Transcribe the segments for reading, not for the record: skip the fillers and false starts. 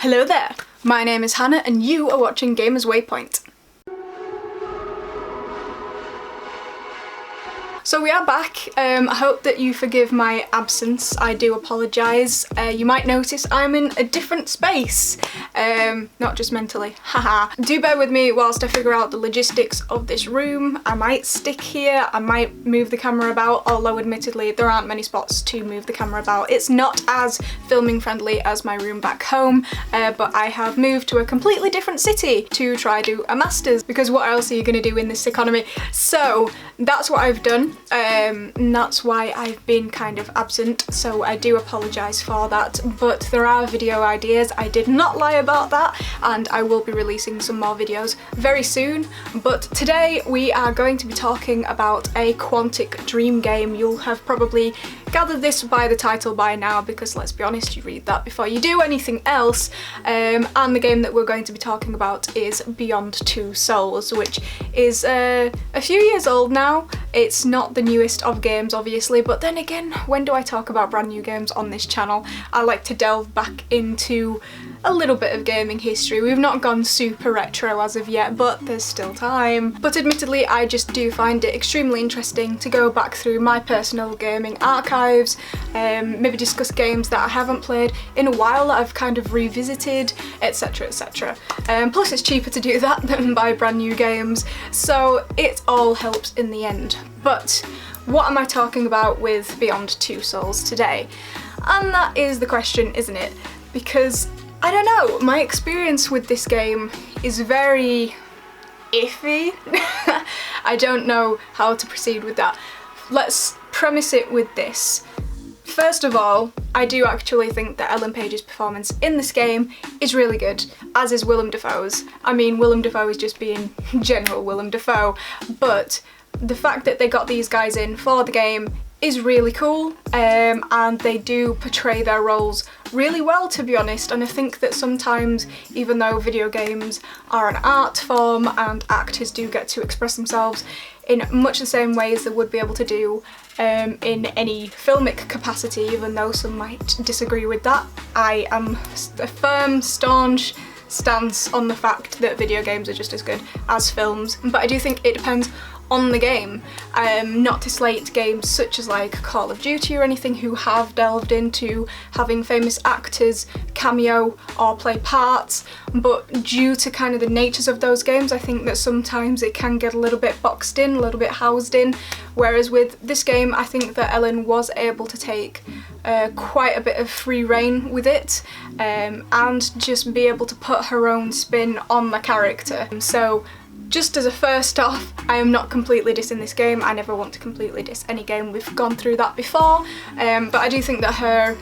Hello there, my name is Hannah and you are watching Gamers Waypoint. So we are back. I hope that you forgive my absence. I do apologise. You might notice I'm in a different space. Not just mentally, haha. Do bear with me whilst I figure out the logistics of this room. I might stick here, I might move the camera about, although admittedly there aren't many spots to move the camera about. It's not as filming friendly as my room back home, but I have moved to a completely different city to try do a master's, because what else are you going to do in this economy? So that's what I've done. And that's why I've been kind of absent, so I do apologise for that, but there are video ideas. I did not lie about that, and I will be releasing some more videos very soon. But today we are going to be talking about a Quantic Dream game. You'll have probably gathered this by the title by now, because let's be honest, you read that before you do anything else. And the game that we're going to be talking about is Beyond Two Souls, which is a few years old now. It's not the newest of games, obviously, but then again, when do I talk about brand new games on this channel? I like to delve back into a little bit of gaming history. We've not gone super retro as of yet, but there's still time. But admittedly, I just do find it extremely interesting to go back through my personal gaming archives, maybe discuss games that I haven't played in a while that I've kind of revisited, etc, etc. Plus it's cheaper to do that than buy brand new games, so it all helps in the end. But what am I talking about with Beyond Two Souls today? And that is the question, isn't it? Because I don't know, my experience with this game is very iffy. I don't know how to proceed with that. Let's premise it with this. First of all, I do actually think that Ellen Page's performance in this game is really good, as is Willem Dafoe's. I mean, Willem Dafoe is just being general Willem Dafoe, but the fact that they got these guys in for the game is really cool, and they do portray their roles really well, to be honest. And I think that sometimes, even though video games are an art form and actors do get to express themselves in much the same way as they would be able to do in any filmic capacity, even though some might disagree with that, I am a firm, staunch stance on the fact that video games are just as good as films. But I do think it depends on the game, not to slate games such as like Call of Duty or anything who have delved into having famous actors cameo or play parts, but due to kind of the natures of those games, I think that sometimes it can get a little bit boxed in, a little bit housed in, whereas with this game I think that Ellen was able to take quite a bit of free rein with it, and just be able to put her own spin on the character. So just as a first off, I am not completely dissing this game. I never want to completely diss any game. We've gone through that before, but I do think that her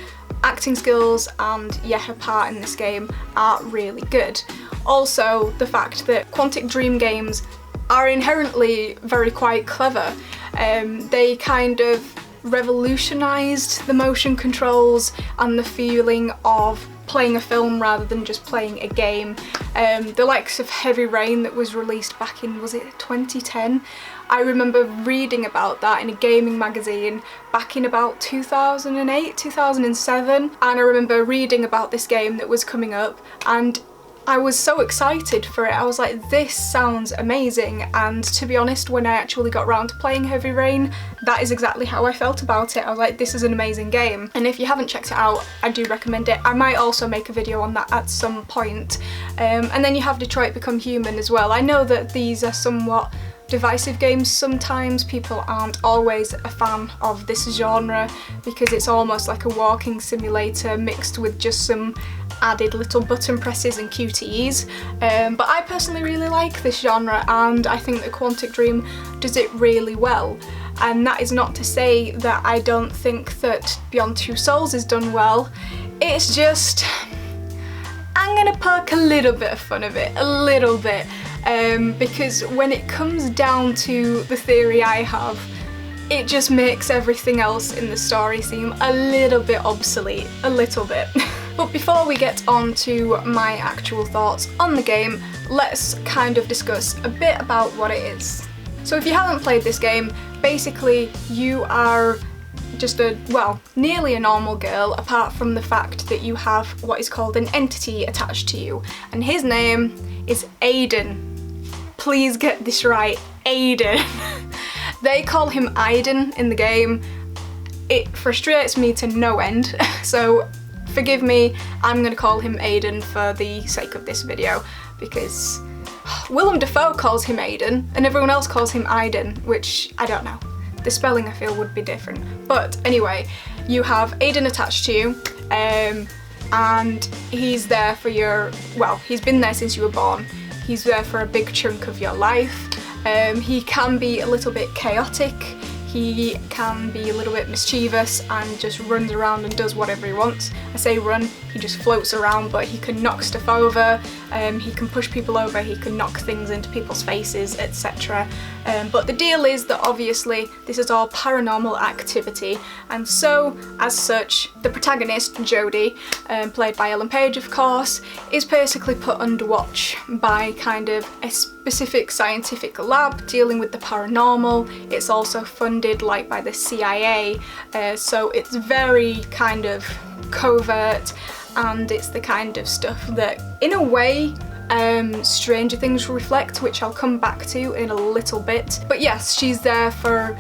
acting skills and yeah, her part in this game are really good. Also, the fact that Quantic Dream games are inherently very quite clever. They kind of revolutionised the motion controls and the feeling of playing a film rather than just playing a game. The likes of Heavy Rain that was released back in, was it 2010? I remember reading about that in a gaming magazine back in about 2008, 2007, and I remember reading about this game that was coming up, and I was so excited for it. I was like, this sounds amazing, and to be honest, when I actually got around to playing Heavy Rain, that is exactly how I felt about it. I was like, this is an amazing game, and if you haven't checked it out, I do recommend it. I might also make a video on that at some point. And then you have Detroit Become Human as well. I know that these are somewhat divisive games sometimes. People aren't always a fan of this genre because it's almost like a walking simulator mixed with just some added little button presses and QTEs, but I personally really like this genre, and I think that Quantic Dream does it really well. And that is not to say that I don't think that Beyond Two Souls is done well. It's just, I'm gonna poke a little bit of fun of it, a little bit, because when it comes down to the theory I have, it just makes everything else in the story seem a little bit obsolete, a little bit. But before we get on to my actual thoughts on the game, let's kind of discuss a bit about what it is. So if you haven't played this game, basically you are just a, well, nearly a normal girl, apart from the fact that you have what is called an entity attached to you, and his name is Aiden. Please get this right, Aiden. They call him Aiden in the game. It frustrates me to no end, so forgive me, I'm gonna call him Aiden for the sake of this video, because Willem Dafoe calls him Aiden and everyone else calls him Aiden, which I don't know. The spelling I feel would be different. But anyway, you have Aiden attached to you, and he's there for your, well, he's been there since you were born. He's there for a big chunk of your life. He can be a little bit chaotic. He can be a little bit mischievous and just runs around and does whatever he wants. I say run, he just floats around, but he can knock stuff over, he can push people over, he can knock things into people's faces, etc. But the deal is that obviously this is all paranormal activity, and so as such the protagonist, Jodie, played by Ellen Page of course, is basically put under watch by kind of a specific scientific lab dealing with the paranormal. It's also funded like by the CIA, so it's very kind of covert, and it's the kind of stuff that in a way Stranger Things reflect, which I'll come back to in a little bit. But yes, she's there for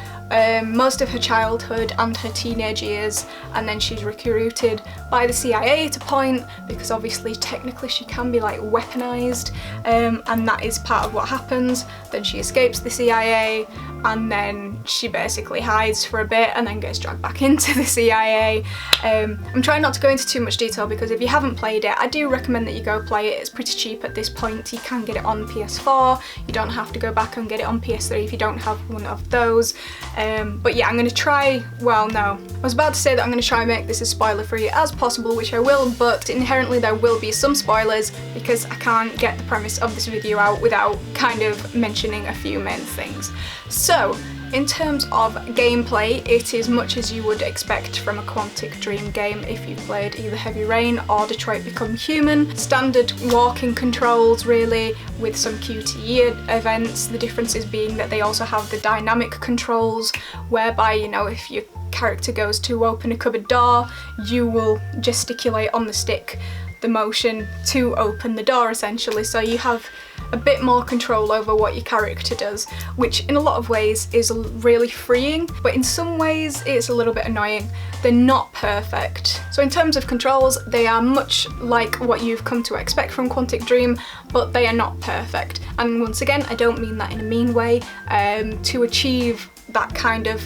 most of her childhood and her teenage years, and then she's recruited by the CIA to point, because obviously technically she can be like weaponized, and that is part of what happens. Then she escapes the CIA, and then she basically hides for a bit and then gets dragged back into the CIA. I'm trying not to go into too much detail, because if you haven't played it, I do recommend that you go play it. It's pretty cheap at this point. You can get it on PS4, you don't have to go back and get it on PS3 if you don't have one of those. But yeah, I'm going to try, well no, I was about to say that I'm going to try and make this as spoiler free as possible, which I will, but inherently there will be some spoilers because I can't get the premise of this video out without kind of mentioning a few main things. So, in terms of gameplay, it is much as you would expect from a Quantic Dream game if you've played either Heavy Rain or Detroit Become Human. Standard walking controls really, with some QTE events, the differences being that they also have the dynamic controls, whereby, you know, if your character goes to open a cupboard door, you will gesticulate on the stick the motion to open the door essentially, so you have a bit more control over what your character does, which in a lot of ways is really freeing, but in some ways it's a little bit annoying. They're not perfect. So in terms of controls, they are much like what you've come to expect from Quantic Dream, but they are not perfect. And once again, I don't mean that in a mean way. To achieve that kind of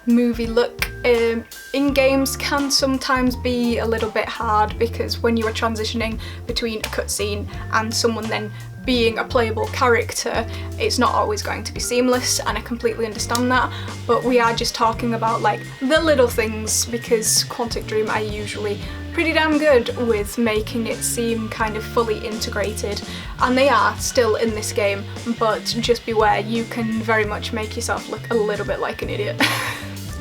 movie look in games can sometimes be a little bit hard, because when you are transitioning between a cutscene and someone then being a playable character, it's not always going to be seamless, and I completely understand that, but we are just talking about like the little things, because Quantic Dream are usually pretty damn good with making it seem kind of fully integrated, and they are still in this game, but just beware, you can very much make yourself look a little bit like an idiot.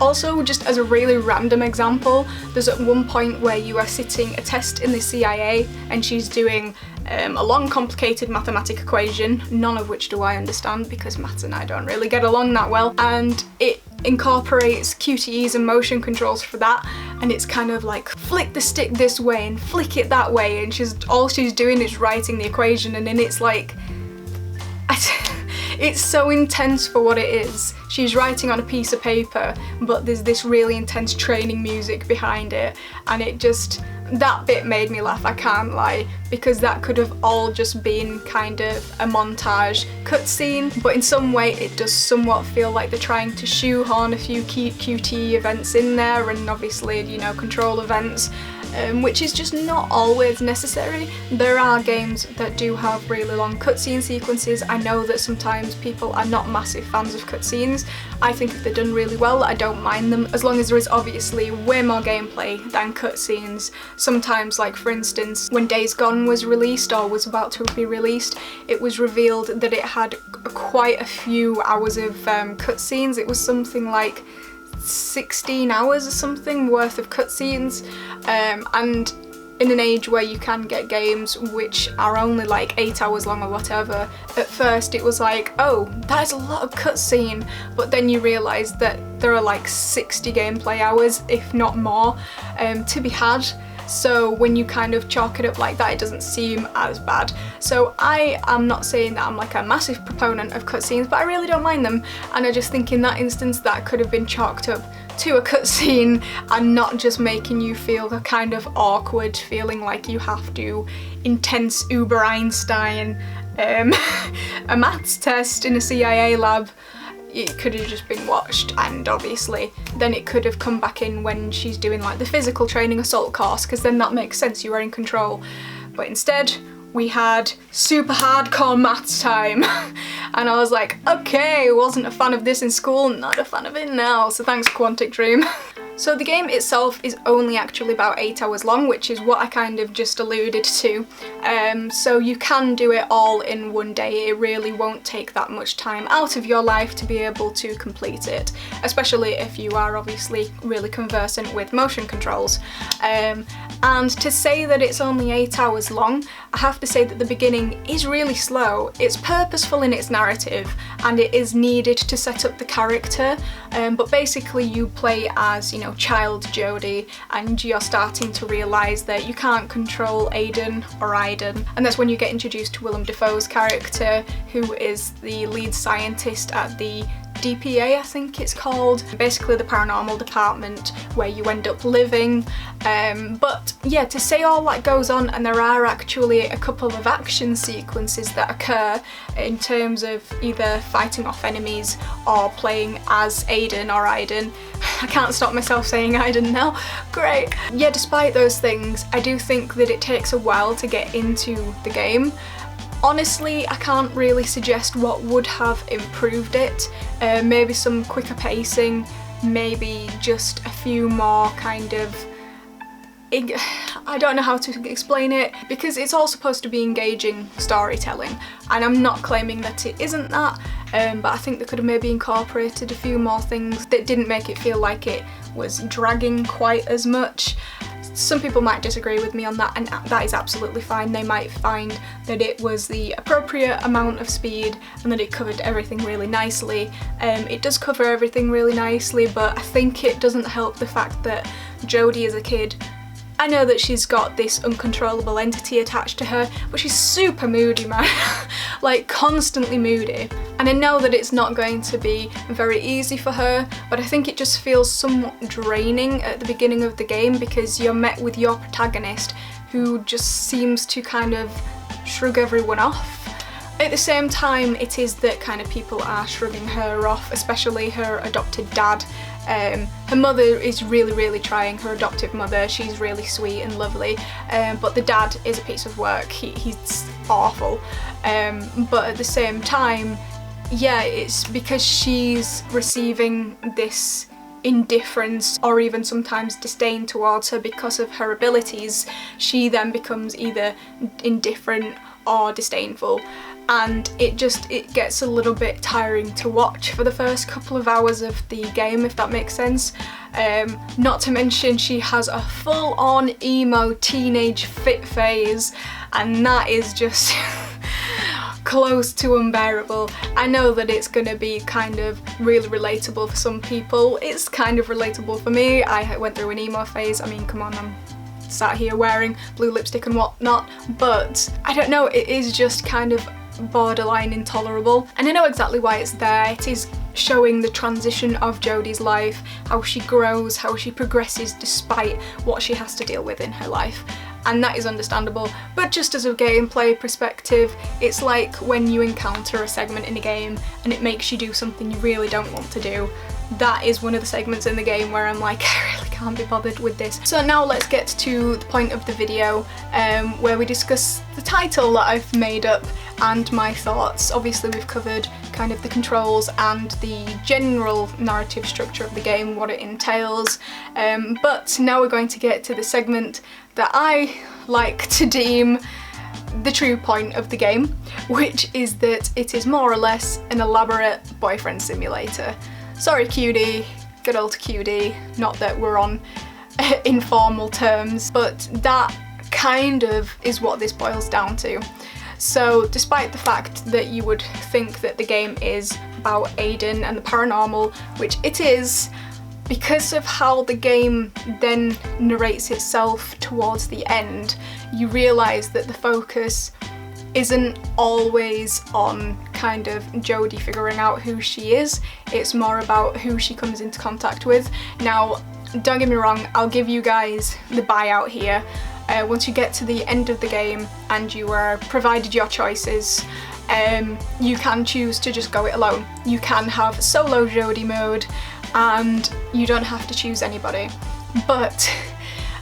Also, just as a really random example, there's at one point where you are sitting a test in the CIA and she's doing a long complicated mathematic equation, none of which do I understand because maths and I don't really get along that well, and it incorporates QTEs and motion controls for that, and it's kind of like flick the stick this way and flick it that way, and all she's doing is writing the equation, and then it's like it's so intense for what it is. She's writing on a piece of paper, but there's this really intense training music behind it, and it just, that bit made me laugh, I can't lie, because that could have all just been kind of a montage cutscene, but in some way it does somewhat feel like they're trying to shoehorn a few key QTE events in there, and obviously, you know, control events, which is just not always necessary. There are games that do have really long cutscene sequences. I know that sometimes people are not massive fans of cutscenes. I think if they're done really well, I don't mind them, as long as there is obviously way more gameplay than cutscenes. Sometimes, like for instance, when Days Gone was released or was about to be released, it was revealed that it had quite a few hours of cutscenes. It was something like 16 hours or something worth of cutscenes, and in an age where you can get games which are only like 8 hours long or whatever, at first it was like, oh, that is a lot of cutscene, but then you realise that there are like 60 gameplay hours, if not more, to be had. So when you kind of chalk it up like that, it doesn't seem as bad. So I am not saying that I'm like a massive proponent of cutscenes, but I really don't mind them. And I just think in that instance that could have been chalked up to a cutscene and not just making you feel the kind of awkward feeling like you have to intense Uber Einstein a maths test in a CIA lab. It could have just been watched, and obviously then it could have come back in when she's doing like the physical training assault course, because then that makes sense, you are in control. But instead we had super hardcore maths time and I was like, okay, wasn't a fan of this in school, not a fan of it now, so thanks Quantic Dream. So the game itself is only actually about 8 hours long, which is what I kind of just alluded to. So you can do it all in one day. It really won't take that much time out of your life to be able to complete it, especially if you are obviously really conversant with motion controls. And to say that it's only 8 hours long, I have to say that the beginning is really slow. It's purposeful in its narrative and it is needed to set up the character, but basically you play as, you know, child Jodie, and you're starting to realise that you can't control Aiden or Aiden, and that's when you get introduced to Willem Dafoe's character, who is the lead scientist at the DPA, I think it's called, basically the paranormal department where you end up living. But yeah, to say all that goes on, and there are actually a couple of action sequences that occur in terms of either fighting off enemies or playing as Aiden or Aiden. I can't stop myself saying Aiden now, great. Yeah, despite those things, I do think that it takes a while to get into the game. Honestly, I can't really suggest what would have improved it. Maybe some quicker pacing, maybe just a few more kind of... I don't know how to explain it, because it's all supposed to be engaging storytelling, and I'm not claiming that it isn't that, but I think they could have maybe incorporated a few more things that didn't make it feel like it was dragging quite as much. Some people might disagree with me on that, and that is absolutely fine. They might find that it was the appropriate amount of speed and that it covered everything really nicely. It does cover everything really nicely, but I think it doesn't help the fact that Jodie as a kid, I know that she's got this uncontrollable entity attached to her, but she's super moody, man. Like constantly moody. And I know that it's not going to be very easy for her, but I think it just feels somewhat draining at the beginning of the game, because you're met with your protagonist who just seems to kind of shrug everyone off. At the same time, it is that kind of people are shrugging her off, especially her adopted dad. Her mother is really trying, her adoptive mother, she's really sweet and lovely, but the dad is a piece of work, he's awful. But at the same time, yeah, it's because she's receiving this indifference or even sometimes disdain towards her because of her abilities, she then becomes either indifferent or disdainful. And it gets a little bit tiring to watch for the first couple of hours of the game, if that makes sense. Not to mention she has a full-on emo teenage fit phase, and that is just close to unbearable. I know that it's gonna be kind of really relatable for some people. It's kind of relatable for me. I went through an emo phase. I mean, come on, I'm sat here wearing blue lipstick and whatnot, but I don't know, it is just kind of borderline intolerable, and I know exactly why it's there. It is showing the transition of Jodie's life, how she grows, how she progresses despite what she has to deal with in her life, and that is understandable. But just as a gameplay perspective, it's like when you encounter a segment in a game and it makes you do something you really don't want to do. That is one of the segments in the game where I'm like, I really can't be bothered with this. So now let's get to the point of the video where we discuss the title that I've made up and my thoughts. Obviously we've covered kind of the controls and the general narrative structure of the game, what it entails, but now we're going to get to the segment that I like to deem the true point of the game, which is that it is more or less an elaborate boyfriend simulator. Sorry QD, good old QD, not that we're on informal terms, but that kind of is what this boils down to. So despite the fact that you would think that the game is about Aiden and the paranormal, which it is, because of how the game then narrates itself towards the end, you realise that the focus isn't always on kind of Jodie figuring out who she is. It's more about who she comes into contact with. Now, don't get me wrong, I'll give you guys the buyout here. Once you get to the end of the game and you are provided your choices, you can choose to just go it alone. You can have solo Jodie mode and you don't have to choose anybody. But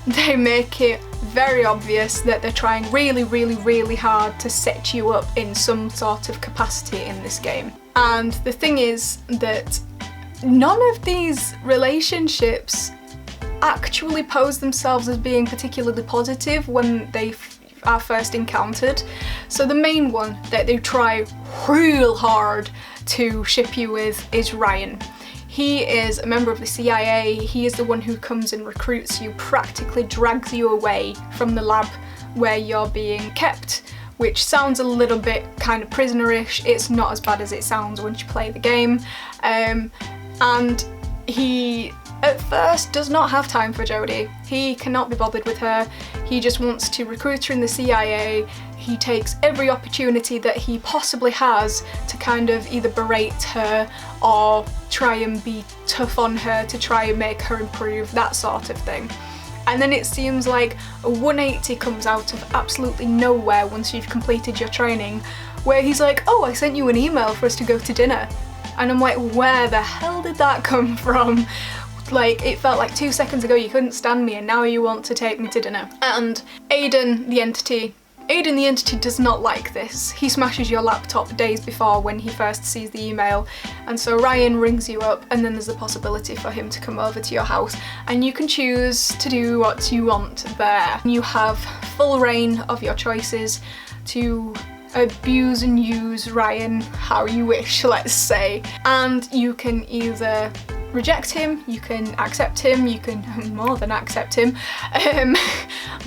they make it very obvious that they're trying really hard to set you up in some sort of capacity in this game. And the thing is that none of these relationships actually pose themselves as being particularly positive when they are first encountered. So the main one that they try real hard to ship you with is Ryan. He is a member of the CIA. He is the one who comes and recruits you, practically drags you away from the lab where you're being kept, which sounds a little bit kind of prisonerish. It's not as bad as it sounds once you play the game. And he at first does not have time for Jodie. He cannot be bothered with her. He just wants to recruit her in the CIA. He takes every opportunity that he possibly has to kind of either berate her or try and be tough on her to try and make her improve, that sort of thing. And then it seems like a 180 comes out of absolutely nowhere once you've completed your training, where he's like, oh, I sent you an email for us to go to dinner. And I'm like, where the hell did that come from? Like, it felt like 2 seconds ago you couldn't stand me and now you want to take me to dinner. And Aiden the entity does not like this. He smashes your laptop days before when he first sees the email, and so Ryan rings you up, and then there's the possibility for him to come over to your house and you can choose to do what you want there. You have full reign of your choices to abuse and use Ryan how you wish, let's say, and you can either reject him, you can accept him, you can more than accept him,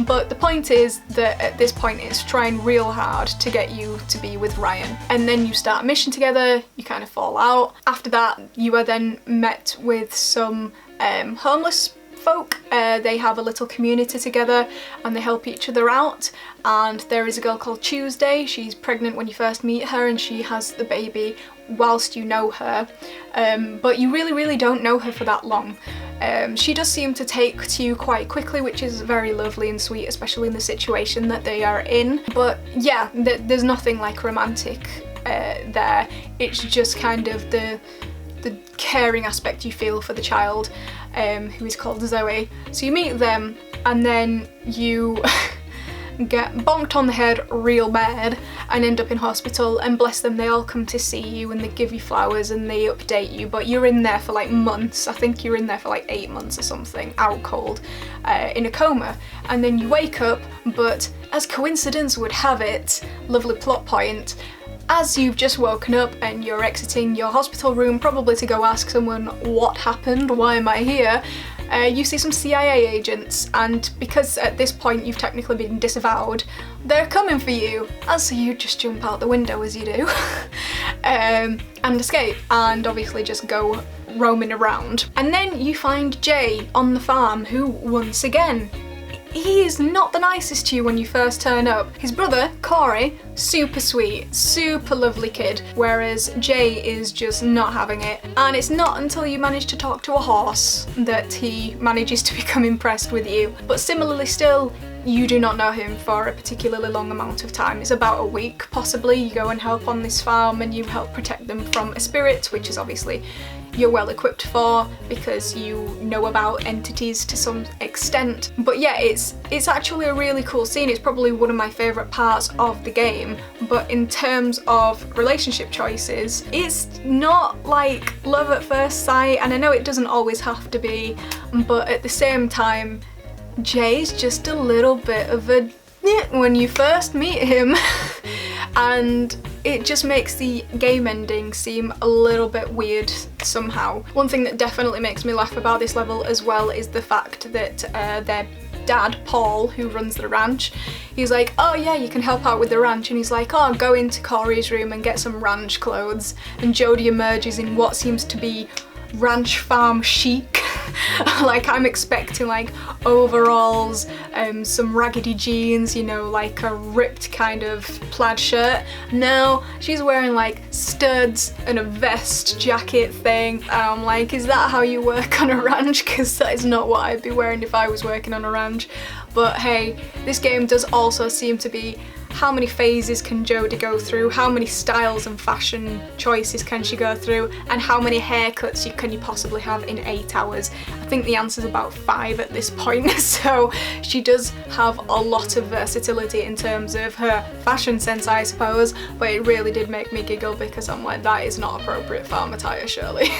but the point is that at this point it's trying real hard to get you to be with Ryan, and then you start a mission together, you kind of fall out. After that you are then met with some homeless folk. They have a little community together and they help each other out, and there is a girl called Tuesday. She's pregnant when you first meet her and she has the baby whilst you know her, but you really don't know her for that long. She does seem to take to you quite quickly, which is very lovely and sweet, especially in the situation that they are in. But yeah, there's nothing like romantic there. It's just kind of the caring aspect you feel for the child, who is called Zoe. So you meet them and then you get bonked on the head real bad and end up in hospital, and bless them, they all come to see you and they give you flowers and they update you, but you're in there for like months. I think you're in there for like 8 months or something, out cold, in a coma, and then you wake up, but as coincidence would have it, lovely plot point, as you've just woken up and you're exiting your hospital room, probably to go ask someone what happened, why am I here, you see some CIA agents, and because at this point you've technically been disavowed, they're coming for you, and so you just jump out the window as you do and escape, and obviously just go roaming around. And then you find Jay on the farm, who once again, he is not the nicest to you when you first turn up. His brother, Corey, super sweet, super lovely kid, whereas Jay is just not having it. And it's not until you manage to talk to a horse that he manages to become impressed with you. But similarly still, you do not know him for a particularly long amount of time. It's about a week, possibly. You go and help on this farm and you help protect them from a spirit, which is obviously you're well equipped for because you know about entities to some extent. But yeah, it's actually a really cool scene. It's probably one of my favourite parts of the game, but in terms of relationship choices, it's not like love at first sight, and I know it doesn't always have to be, but at the same time, Jay's just a little bit of a when you first meet him and it just makes the game ending seem a little bit weird somehow. One thing that definitely makes me laugh about this level as well is the fact that they're dad, Paul, who runs the ranch. He's like, oh yeah, you can help out with the ranch, and he's like, oh, go into Corey's room and get some ranch clothes, and Jodie emerges in what seems to be ranch farm chic. Like, I'm expecting like overalls, some raggedy jeans, you know, like a ripped kind of plaid shirt. No, she's wearing like studs and a vest jacket thing. I'm like, is that how you work on a ranch? Because that is not what I'd be wearing if I was working on a ranch. But hey, this game does also seem to be, how many phases can Jodie go through, how many styles and fashion choices can she go through, and how many haircuts can you possibly have in 8 hours? I think the answer's about 5 at this point. So she does have a lot of versatility in terms of her fashion sense, I suppose, but it really did make me giggle because I'm like, that is not appropriate farm attire, surely.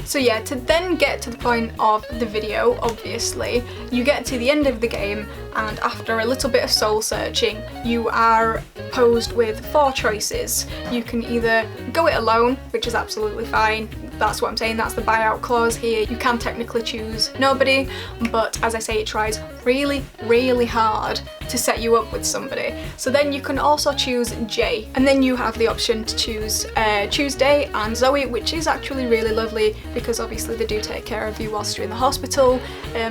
So yeah, to then get to the point of the video, obviously, you get to the end of the game, and after a little bit of soul searching, you are posed with 4 choices. You can either go it alone, which is absolutely fine. That's what I'm saying, that's the buyout clause here. You can technically choose nobody, but as I say, it tries really, really hard to set you up with somebody. So then you can also choose Jay, and then you have the option to choose Tuesday and Zoe, which is actually really lovely because obviously they do take care of you whilst you're in the hospital,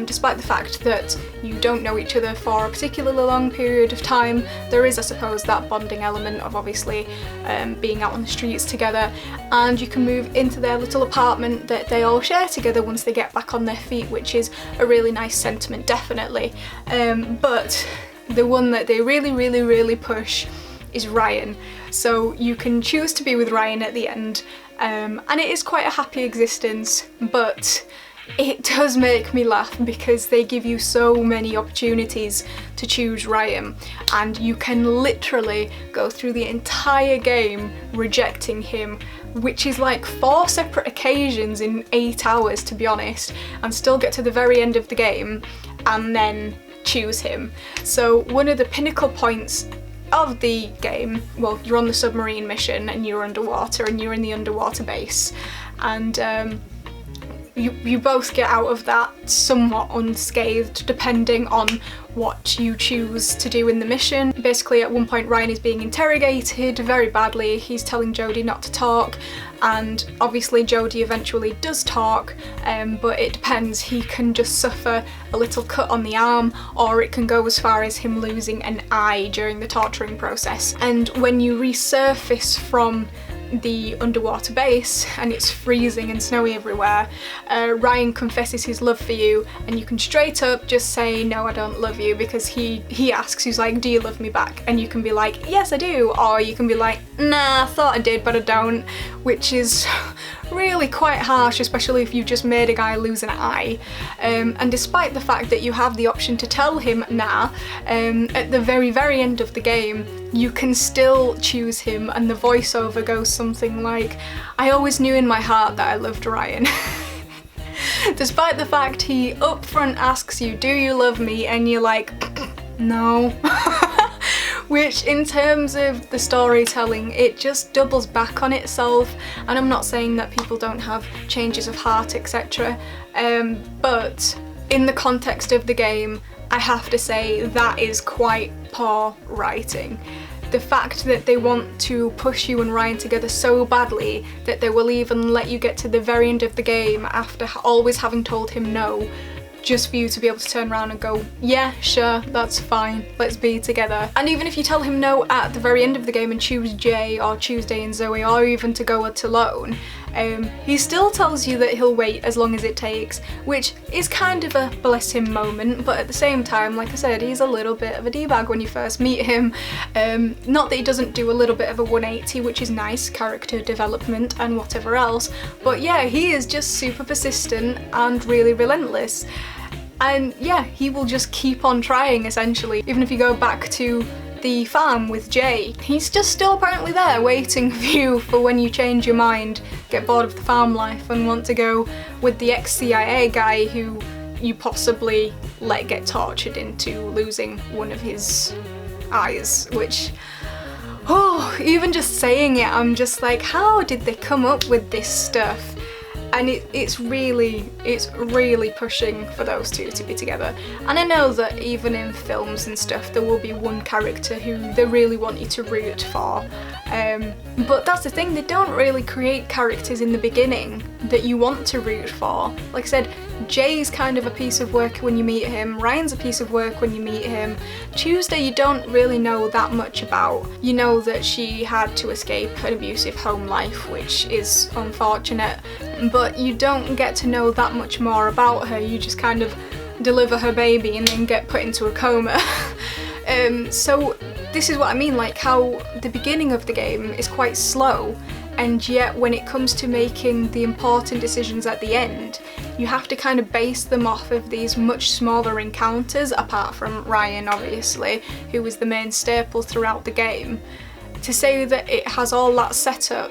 despite the fact that you don't know each other for a particularly long period of time. There is, I suppose, that bonding element of obviously being out on the streets together, and you can move into their little apartment that they all share together once they get back on their feet, which is a really nice sentiment, definitely. But the one that they really, really, really push is Ryan. So you can choose to be with Ryan at the end, and it is quite a happy existence, but it does make me laugh because they give you so many opportunities to choose Ryan, and you can literally go through the entire game rejecting him, which is like 4 separate occasions in 8 hours, to be honest, and still get to the very end of the game and then choose him. So one of the pinnacle points of the game, well, you're on the submarine mission and you're underwater and you're in the underwater base, and you both get out of that somewhat unscathed depending on what you choose to do in the mission. Basically, at one point Ryan is being interrogated very badly. He's telling Jodie not to talk, and obviously Jodie eventually does talk, but it depends. He can just suffer a little cut on the arm, or it can go as far as him losing an eye during the torturing process. And when you resurface from the underwater base and it's freezing and snowy everywhere, Ryan confesses his love for you, and you can straight up just say, no, I don't love you, because he asks, he's like, do you love me back? And you can be like, yes I do, or you can be like, nah, I thought I did but I don't, which is really quite harsh, especially if you've just made a guy lose an eye. And despite the fact that you have the option to tell him nah, at the very, very end of the game, you can still choose him, and the voiceover goes something like, I always knew in my heart that I loved Ryan. Despite the fact he upfront asks you, do you love me? And you're like, no. Which, in terms of the storytelling, it just doubles back on itself. And I'm not saying that people don't have changes of heart, etc. But in the context of the game, I have to say that is quite poor writing. The fact that they want to push you and Ryan together so badly that they will even let you get to the very end of the game after always having told him no, just for you to be able to turn around and go, yeah, sure, that's fine, let's be together. And even if you tell him no at the very end of the game and choose Jay or Tuesday and Zoe, or even to go it alone, he still tells you that he'll wait as long as it takes, which is kind of a bless him moment, but at the same time, like I said, he's a little bit of a d-bag when you first meet him. Not that he doesn't do a little bit of a 180, which is nice, character development and whatever else, but yeah, he is just super persistent and really relentless. And yeah, he will just keep on trying, essentially. Even if you go back to the farm with Jay, he's just still apparently there waiting for you for when you change your mind, get bored of the farm life and want to go with the ex-CIA guy who you possibly let get tortured into losing one of his eyes, which, oh, even just saying it, I'm just like, how did they come up with this stuff? and it's really pushing for those two to be together. And I know that even in films and stuff there will be one character who they really want you to root for, but that's the thing, they don't really create characters in the beginning that you want to root for. Like I said, Jay's kind of a piece of work when you meet him, Ryan's a piece of work when you meet him, Tuesday you don't really know that much about. You know that she had to escape an abusive home life, which is unfortunate, but you don't get to know that much more about her. You just kind of deliver her baby and then get put into a coma. So this is what I mean, like how the beginning of the game is quite slow, and yet when it comes to making the important decisions at the end, you have to kind of base them off of these much smaller encounters, apart from Ryan obviously, who was the main staple throughout the game, to say that it has all that setup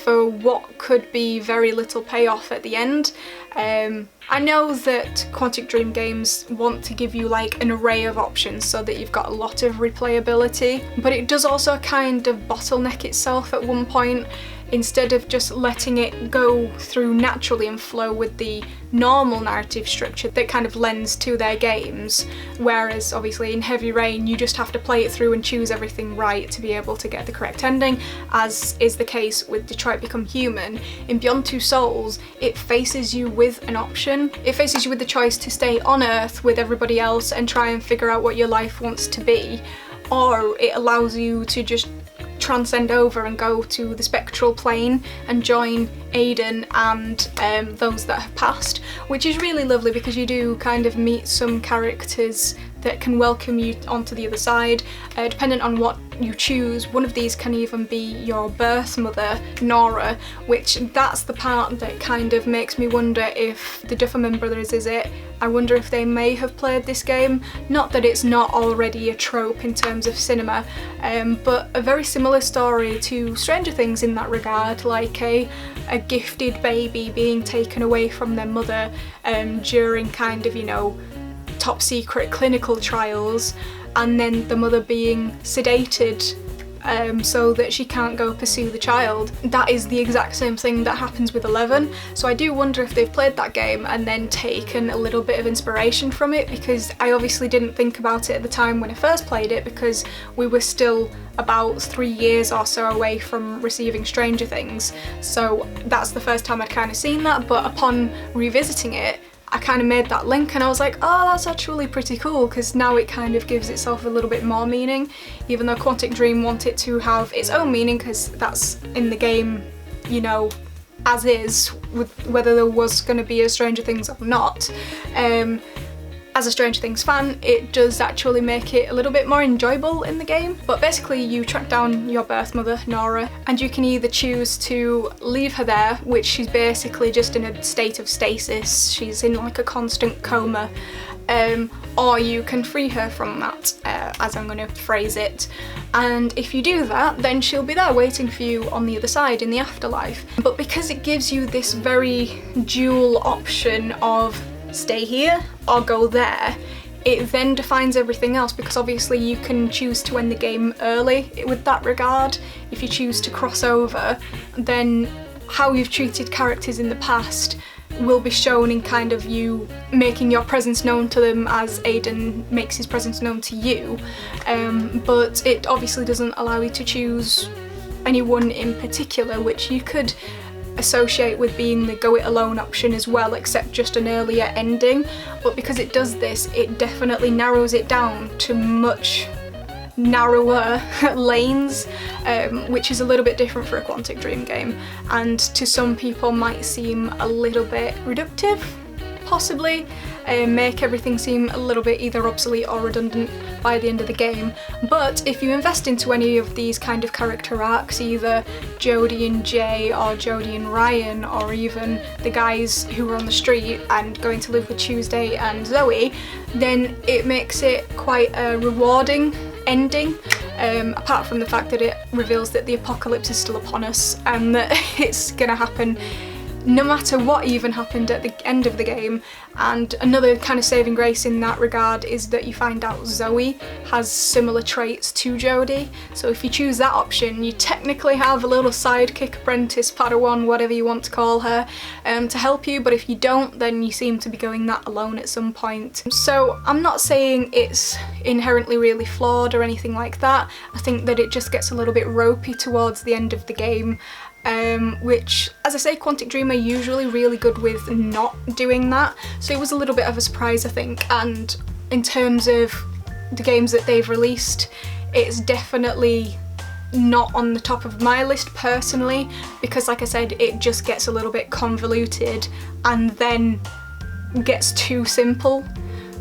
for what could be very little payoff at the end. I know that Quantic Dream games want to give you like an array of options so that you've got a lot of replayability, but it does also kind of bottleneck itself at one point. Instead of just letting it go through naturally and flow with the normal narrative structure that kind of lends to their games, whereas obviously in Heavy Rain you just have to play it through and choose everything right to be able to get the correct ending, as is the case with Detroit Become Human. In Beyond Two Souls, it faces you with an option. It faces you with the choice to stay on Earth with everybody else and try and figure out what your life wants to be, or it allows you to just transcend over and go to the spectral plane and join Aiden and those that have passed, which is really lovely because you do kind of meet some characters that can welcome you onto the other side. Depending on what you choose, one of these can even be your birth mother, Nora, which that's the part that kind of makes me wonder if the Dufferman brothers is it. I wonder if they may have played this game. Not that it's not already a trope in terms of cinema, but a very similar story to Stranger Things in that regard, like a gifted baby being taken away from their mother during kind of, you know, top secret clinical trials, and then the mother being sedated so that she can't go pursue the child. That is the exact same thing that happens with 11, so I do wonder if they've played that game and then taken a little bit of inspiration from it, because I obviously didn't think about it at the time when I first played it because we were still about 3 years or so away from receiving Stranger Things, so that's the first time I'd kind of seen that, but upon revisiting it I kind of made that link and I was like, oh, that's actually pretty cool, because now it kind of gives itself a little bit more meaning, even though Quantic Dream want it to have its own meaning because that's in the game, you know, as is, with whether there was going to be a Stranger Things or not. As a Stranger Things fan, it does actually make it a little bit more enjoyable in the game. But basically you track down your birth mother, Nora, and you can either choose to leave her there, which she's basically just in a state of stasis, she's in like a constant coma, or you can free her from that, as I'm going to phrase it. And if you do that, then she'll be there waiting for you on the other side in the afterlife. But because it gives you this very dual option of stay here or go there, it then defines everything else, because obviously you can choose to end the game early with that regard. If you choose to cross over, then how you've treated characters in the past will be shown in kind of you making your presence known to them as Aiden makes his presence known to you, but it obviously doesn't allow you to choose anyone in particular, which you could associate with being the go it alone option as well, except just an earlier ending. But because it does this, it definitely narrows it down to much narrower lanes, which is a little bit different for a Quantic Dream game, and to some people might seem a little bit reductive, possibly, make everything seem a little bit either obsolete or redundant by the end of the game. But if you invest into any of these kind of character arcs, either Jodie and Jay or Jodie and Ryan, or even the guys who were on the street and going to live with Tuesday and Zoe, then it makes it quite a rewarding ending, apart from the fact that it reveals that the apocalypse is still upon us and that it's gonna happen no matter what even happened at the end of the game. And another kind of saving grace in that regard is that you find out Zoe has similar traits to Jodie. So if you choose that option, you technically have a little sidekick, apprentice, Padawan, whatever you want to call her, to help you, but if you don't, then you seem to be going that alone at some point. So I'm not saying it's inherently really flawed or anything like that. I think that it just gets a little bit ropey towards the end of the game. Which, as I say, Quantic Dream are usually really good with not doing that, so it was a little bit of a surprise, I think. And in terms of the games that they've released, it's definitely not on the top of my list personally, because like I said, it just gets a little bit convoluted and then gets too simple,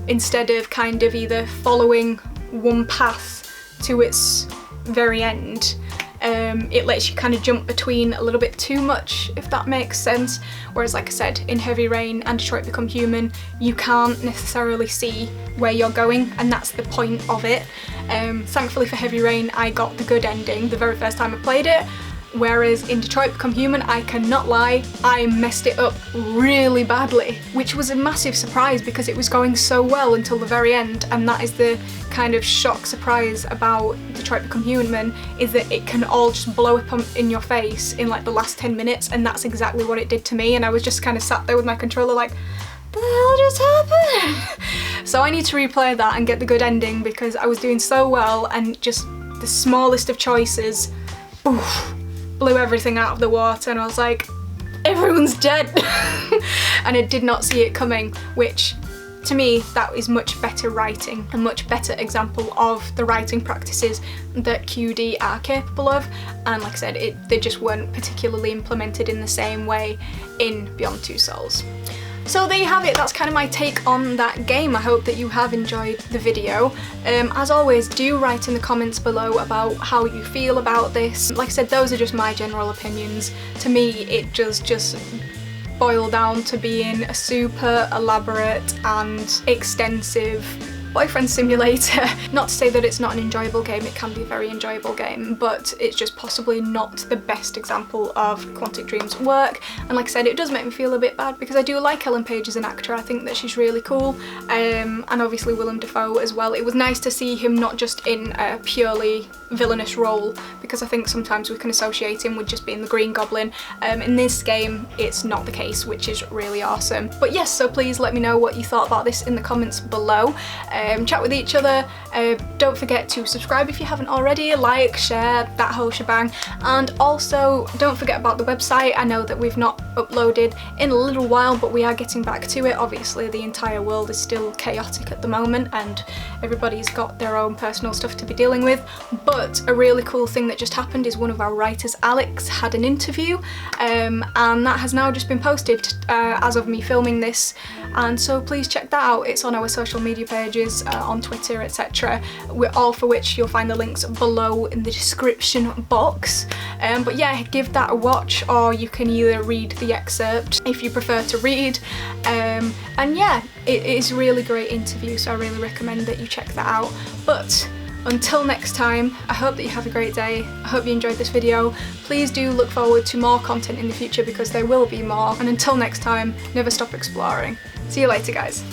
instead of kind of either following one path to its very end. It lets you kind of jump between a little bit too much, if that makes sense. Whereas, like I said, in Heavy Rain and Detroit Become Human, you can't necessarily see where you're going, and that's the point of it. Thankfully for Heavy Rain, I got the good ending the very first time I played it. Whereas in Detroit Become Human, I cannot lie, I messed it up really badly, which was a massive surprise because it was going so well until the very end, and that is the kind of shock surprise about Detroit Become Human, is that it can all just blow up in your face in like the last 10 minutes, and that's exactly what it did to me, and I was just kind of sat there with my controller like, the hell just happened? So I need to replay that and get the good ending, because I was doing so well and just the smallest of choices, oof, blew everything out of the water, and I was like, everyone's dead. And I did not see it coming, which to me, that is much better writing, a much better example of the writing practices that QD are capable of. And like I said, they just weren't particularly implemented in the same way in Beyond Two Souls. So there you have it, that's kind of my take on that game. I hope that you have enjoyed the video. As always, do write in the comments below about how you feel about this. Like I said, those are just my general opinions. To me, it does just boil down to being a super elaborate and extensive boyfriend simulator. Not to say that it's not an enjoyable game, it can be a very enjoyable game, but it's just possibly not the best example of Quantic Dream's work. And like I said, it does make me feel a bit bad because I do like Ellen Page as an actor. I think that she's really cool, and obviously Willem Dafoe as well. It was nice to see him not just in a purely villainous role, because I think sometimes we can associate him with just being the Green Goblin. In this game, it's not the case, which is really awesome. But yes, so please let me know what you thought about this in the comments below. Chat with each other. Don't forget to subscribe if you haven't already, like, share, that whole shebang, and also don't forget about the website. I know that we've not uploaded in a little while, but we are getting back to it. Obviously the entire world is still chaotic at the moment and everybody's got their own personal stuff to be dealing with, but a really cool thing that just happened is one of our writers, Alex, had an interview, and that has now just been posted as of me filming this, and so please check that out. It's on our social media pages, on Twitter, etc. All for which you'll find the links below in the description box. But yeah, give that a watch, or you can either read the excerpt if you prefer to read. And yeah, it is a really great interview, so I really recommend that you check that out. But until next time, I hope that you have a great day. I hope you enjoyed this video. Please do look forward to more content in the future because there will be more. And until next time, never stop exploring. See you later, guys.